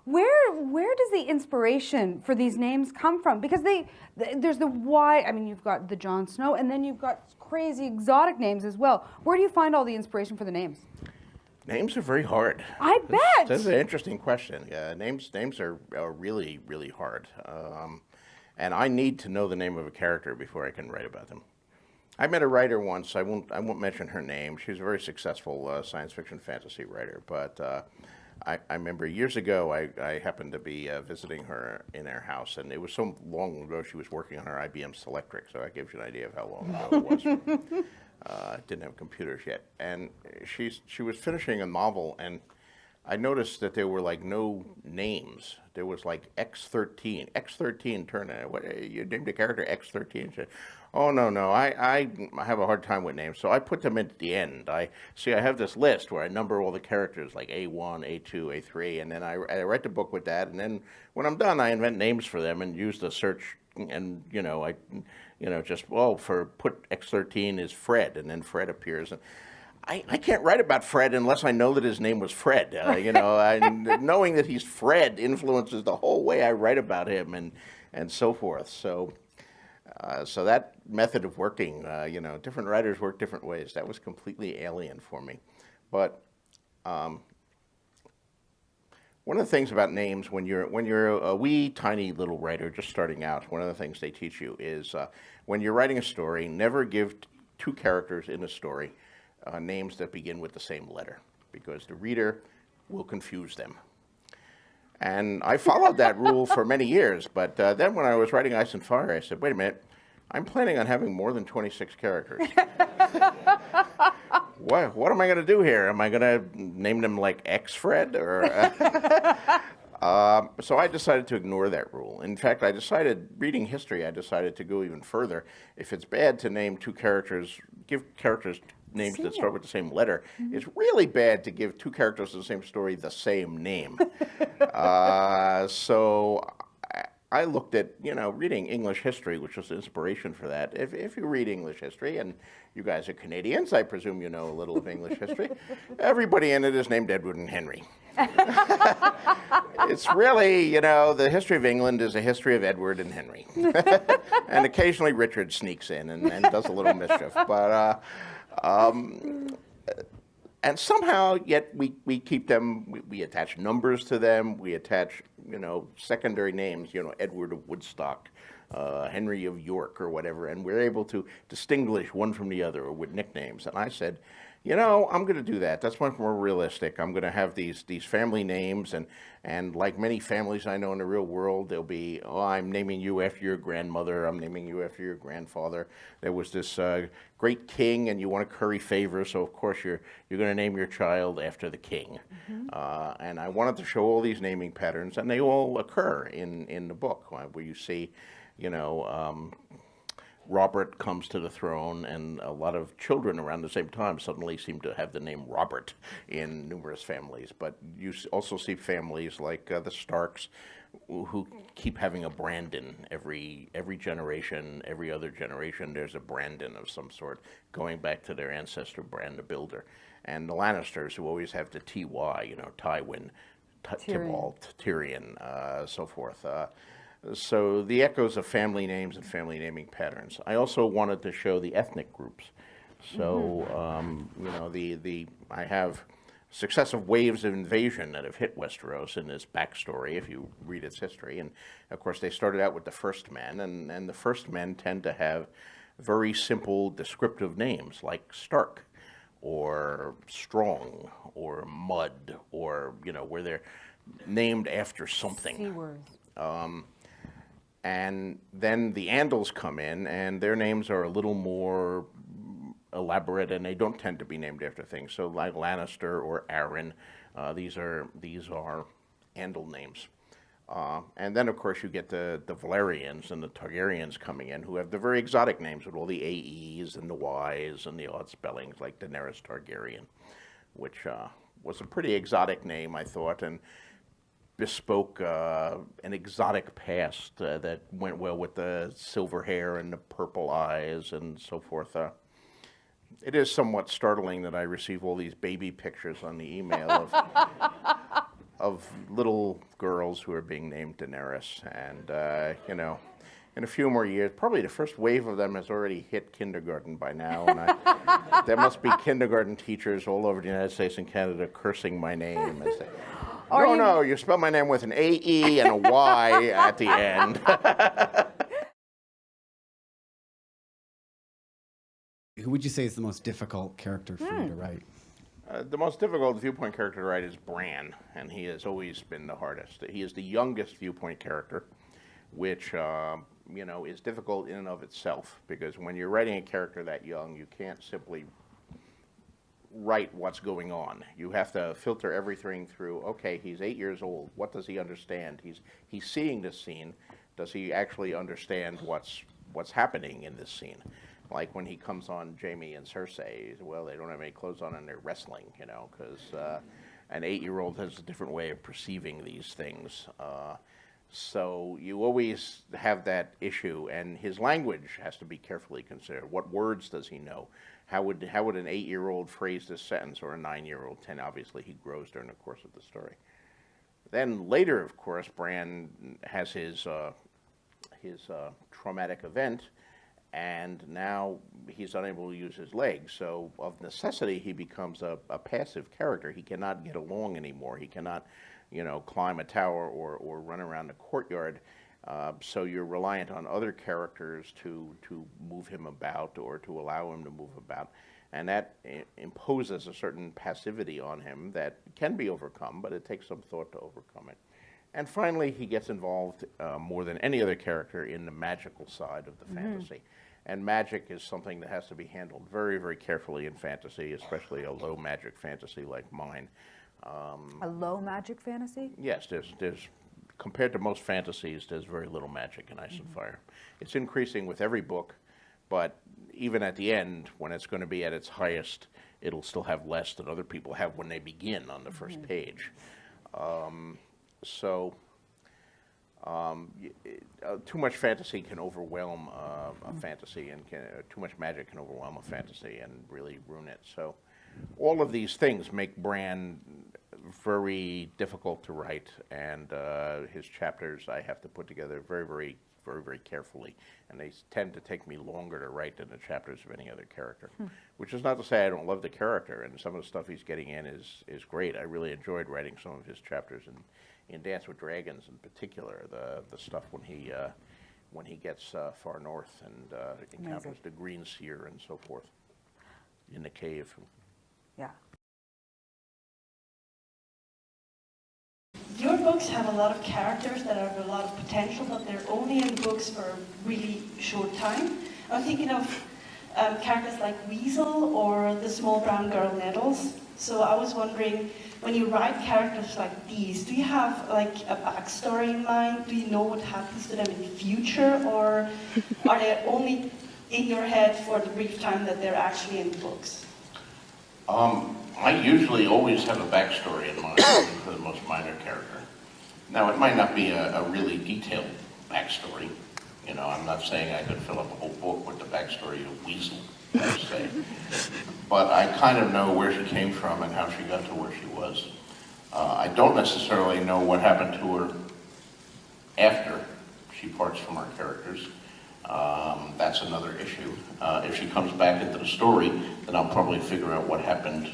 Where does the inspiration for these names come from? Because there's the wide. I mean, you've got the Jon Snow, and then you've got crazy exotic names as well. Where do you find all the inspiration for the names? Names are very hard. I bet. That's an interesting question. Yeah, names are really, really hard. And I need to know the name of a character before I can write about them. I met a writer once. I won't mention her name. She's a very successful science fiction fantasy writer. But I remember years ago I happened to be visiting her in her house, and it was so long ago she was working on her IBM Selectric. So that gives you an idea of how long ago it was. Didn't have computers yet, and she was finishing a novel, and I noticed that there were like no names. There was like X13 turned in. What, you named a character X13? She said, oh no, I have a hard time with names, so I put them at the end. I have this list where I number all the characters like A1, A2, A3, and then I write the book with that, and then when I'm done, I invent names for them and use the search, and put X13 is Fred, and then Fred appears. And I can't write about Fred unless I know that his name was Fred. Knowing that he's Fred influences the whole way I write about him and so forth. So that method of working, different writers work different ways. That was completely alien for me. But one of the things about names, when you're a wee tiny little writer just starting out, one of the things they teach you is when you're writing a story, never give two characters in a story names that begin with the same letter, because the reader will confuse them. And I followed that rule for many years, but then when I was writing Ice and Fire, I said, wait a minute, I'm planning on having more than 26 characters. What am I going to do here? Am I going to name them like X-Fred? So I decided to ignore that rule. In fact, reading history, I decided to go even further. If it's bad to name two characters, give characters names that start with the same letter. Mm-hmm. It's really bad to give two characters in the same story the same name. So I looked at, reading English history, which was the inspiration for that. If you read English history, and you guys are Canadians, I presume you know a little of English history, everybody in it is named Edward and Henry. It's really, the history of England is a history of Edward and Henry. And occasionally Richard sneaks in and does a little mischief. But and somehow, yet we keep them, we attach numbers to them, we attach, secondary names, Edward of Woodstock, Henry of York or whatever, and we're able to distinguish one from the other with nicknames. And I said, I'm going to do that. That's much more realistic. I'm going to have these family names, and like many families I know in the real world, they'll be, I'm naming you after your grandmother, I'm naming you after your grandfather. There was this great king, and you want to curry favor, so of course you're going to name your child after the king. Mm-hmm. And I wanted to show all these naming patterns, and they all occur in the book, where you see, Robert comes to the throne, and a lot of children around the same time suddenly seem to have the name Robert in numerous families. But you also see families like the Starks, who keep having a Brandon every generation, every other generation. There's a Brandon of some sort, going back to their ancestor Bran the Builder, and the Lannisters, who always have the Ty, Tywin, Tybalt, Tyrion, so forth. So the echoes of family names and family naming patterns. I also wanted to show the ethnic groups. So, I have successive waves of invasion that have hit Westeros in this backstory, if you read its history. And of course, they started out with the First Men, and the First Men tend to have very simple descriptive names like Stark, or Strong, or Mud, or, where they're named after something. C words. And then the Andals come in, and their names are a little more elaborate, and they don't tend to be named after things. So like Lannister or Arryn, these are Andal names. And then, of course, you get the Valerians and the Targaryens coming in, who have the very exotic names with all the AEs and the Ys and the odd spellings, like Daenerys Targaryen, which was a pretty exotic name, I thought, and bespoke an exotic past that went well with the silver hair and the purple eyes and so forth. It is somewhat startling that I receive all these baby pictures on the email of of little girls who are being named Daenerys, and you know, in a few more years, probably the first wave of them has already hit kindergarten by now, and there must be kindergarten teachers all over the United States and Canada cursing my name and saying, no, you spell my name with an A-E and a Y at the end. Who would you say is the most difficult character for you to write? The most difficult viewpoint character to write is Bran, and he has always been the hardest. He is the youngest viewpoint character, which you know, is difficult in and of itself, because when you're writing a character that young, you can't simply write what's going on. You have to filter everything through, okay, he's 8 years old, what does he understand? He's seeing this scene, does he actually understand what's happening in this scene? Like when he comes on Jaime and Cersei, well, they don't have any clothes on and they're wrestling, you know, because an 8-year-old has a different way of perceiving these things. So you always have that issue, and his language has to be carefully considered. What words does he know? How would an 8-year-old phrase this sentence, or a 9-year-old? 10, obviously he grows during the course of the story. Then later, of course, Bran has his traumatic event, and now he's unable to use his legs. So of necessity, he becomes a passive character. He cannot get along anymore. He cannot, you know, climb a tower or run around the courtyard. So you're reliant on other characters to move him about or to allow him to move about. And that imposes a certain passivity on him that can be overcome, but it takes some thought to overcome it. And finally, he gets involved more than any other character in the magical side of the fantasy. And magic is something that has to be handled very, very carefully in fantasy, especially a low magic fantasy like mine. A low magic fantasy? Yes, there's compared to most fantasies, there's very little magic in Ice and Fire. It's increasing with every book, but even at the end, when it's going to be at its highest, it'll still have less than other people have when they begin on the first page. Too much fantasy can overwhelm a fantasy, and too much magic can overwhelm a fantasy and really ruin it. So all of these things make Bran very difficult to write, and his chapters I have to put together very, very, very, very carefully, and they tend to take me longer to write than the chapters of any other character. Which is not to say I don't love the character, and some of the stuff he's getting in is great. I really enjoyed writing some of his chapters in Dance with Dragons, in particular, the stuff when he gets far north and encounters the Green Seer and so forth in the cave. Yeah. Your books have a lot of characters that have a lot of potential, but they're only in books for a really short time. I'm thinking of characters like Weasel or the small brown girl Nettles. So I was wondering, when you write characters like these, do you have like a backstory in mind? Do you know what happens to them in the future, or are they only in your head for the brief time that they're actually in the books? I usually always have a backstory in mind for the most minor character. Now, it might not be a really detailed backstory. You know, I'm not saying I could fill up a whole book with the backstory of Weasel, per se. But I kind of know where she came from and how she got to where she was. I don't necessarily know what happened to her after she parts from our characters. That's another issue. If she comes back into the story, then I'll probably figure out what happened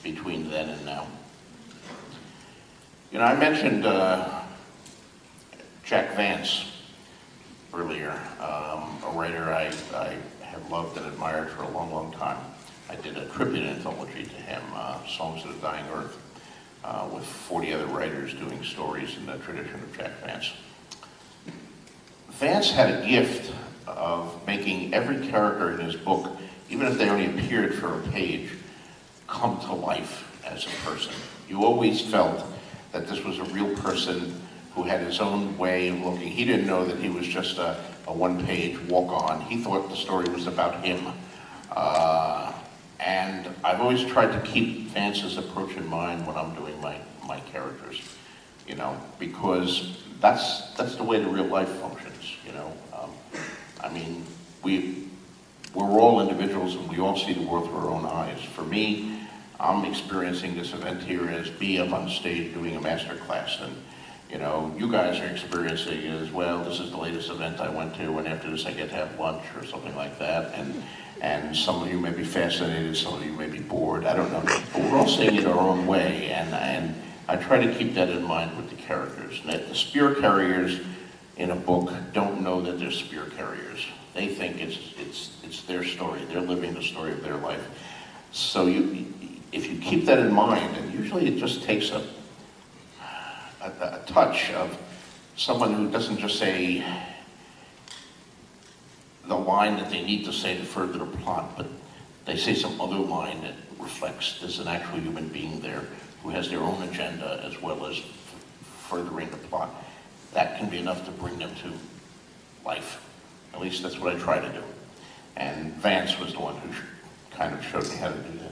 between then and now. You know, I mentioned Jack Vance earlier, a writer I have loved and admired for a long, long time. I did a tribute anthology to him, Songs of the Dying Earth, with 40 other writers doing stories in the tradition of Jack Vance. Vance had a gift of making every character in his book, even if they only appeared for a page, come to life as a person. You always felt that this was a real person who had his own way of looking. He didn't know that he was just a one-page walk-on. He thought the story was about him. And I've always tried to keep Vance's approach in mind when I'm doing my characters, you know, because that's the way the real life functions, you know. I mean, we're all individuals and we all see the world through our own eyes. For me, I'm experiencing this event here as B up on stage doing a master class, and you know, you guys are experiencing it as well. This is the latest event I went to, and after this I get to have lunch or something like that. And some of you may be fascinated, some of you may be bored. I don't know, but we're all seeing it our own way, and I try to keep that in mind with the characters. The spear carriers in a book don't know that they're spear carriers. They think it's their story. They're living the story of their life. So if you keep that in mind, and usually it just takes a touch of someone who doesn't just say the line that they need to say to further the plot, but they say some other line that reflects there's an actual human being there who has their own agenda as well as furthering the plot. That can be enough to bring them to life. At least that's what I try to do. And Vance was the one who kind of showed me how to do that.